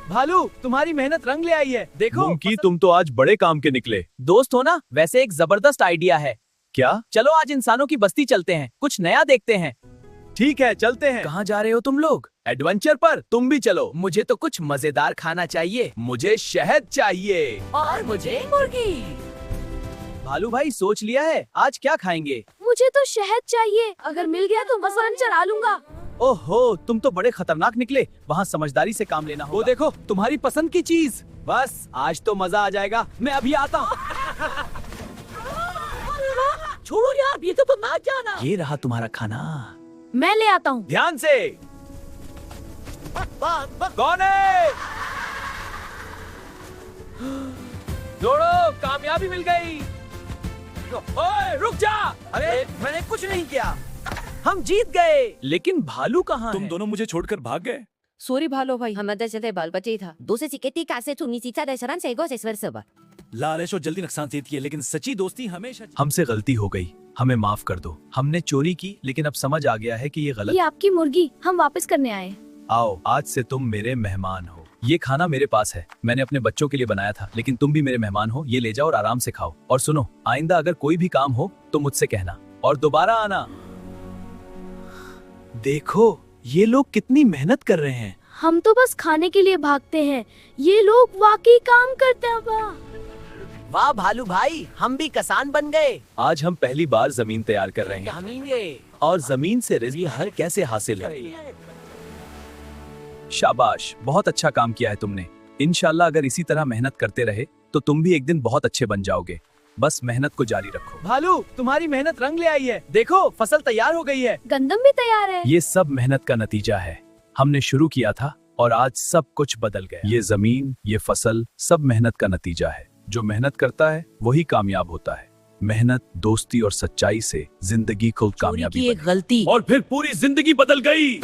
भालू, तुम्हारी मेहनत रंग ले आई है, देखो। मुंकी, तुम तो आज बड़े काम के निकले। दोस्त हो ना, वैसे एक जबरदस्त आइडिया है। क्या? चलो आज इंसानों की बस्ती चलते हैं, कुछ नया देखते हैं। ठीक है, चलते हैं। कहाँ जा रहे हो तुम लोग? एडवेंचर पर। तुम भी चलो। मुझे तो कुछ मजेदार खाना चाहिए। मुझे शहद चाहिए। और मुझे मुर्गी। भालू भाई, सोच लिया है आज क्या खाएंगे? मुझे तो शहद चाहिए, अगर मिल गया तो मसलन चला लूंगा। ओहो, तुम तो बड़े खतरनाक निकले। वहाँ समझदारी से काम लेना होगा। वो देखो, तुम्हारी पसंद की चीज। बस आज तो मजा आ जाएगा, मैं अभी आता हूँ। छोड़ो यार, ये तो मत जाना। ये रहा तुम्हारा खाना। मैं ले आता हूँ। ध्यान से। कौन है? दौड़ो, कामयाबी मिल गई। ओए, रुक जा। अरे मैंने कुछ नहीं किया, हम जीत गए। लेकिन भालू कहाँ तुम है? दोनों मुझे छोड़कर भाग गए। Sorry भालो भाई, हमारे balbaci था। दोसे सिकेती कासे तुनी सीता दशरन से गोसे स्वर्सबा। लालच और जल्दी नुकसान देती है, लेकिन सच्ची दोस्ती हमेशा। हमसे गलती हो गई, हमें माफ कर दो। हमने चोरी की, लेकिन अब समझ आ गया है कि ये गलत। ये आपकी मुर्गी, हम वापस करने आए। आओ, आज से तुम मेरे मेहमान हो। ये खाना मेरे पास है, मैंने अपने बच्चों के लिए बनाया था, लेकिन तुम भी मेरे मेहमान हो। ये ले जाओ और आराम से खाओ। और सुनो, आइंदा अगर कोई भी काम हो तो मुझसे कहना और दोबारा आना। देखो, ये लोग कितनी मेहनत कर रहे हैं। हम तो बस खाने के लिए भागते हैं, ये लोग वाकई काम करते हैं। वाह वाह भालू भाई, हम भी किसान बन गए। आज हम पहली बार जमीन तैयार कर रहे हैं और जमीन से रिज़्क हर कैसे हासिल है। शाबाश, बहुत अच्छा काम किया है तुमने। इंशाल्लाह अगर इसी तरह मेहनत करते रहे तो तुम भी एक दिन बहुत अच्छे बन जाओगे। बस मेहनत को जारी रखो। भालू, तुम्हारी मेहनत रंग ले आई है, देखो फसल तैयार हो गई है। गंदम भी तैयार है। ये सब मेहनत का नतीजा है। हमने शुरू किया था और आज सब कुछ बदल गया। ये जमीन, ये फसल, सब मेहनत का नतीजा है। जो मेहनत करता है वही कामयाब होता है। मेहनत, दोस्ती और सच्चाई से जिंदगी को कामयाबी एक गलती और फिर पूरी जिंदगी बदल गई।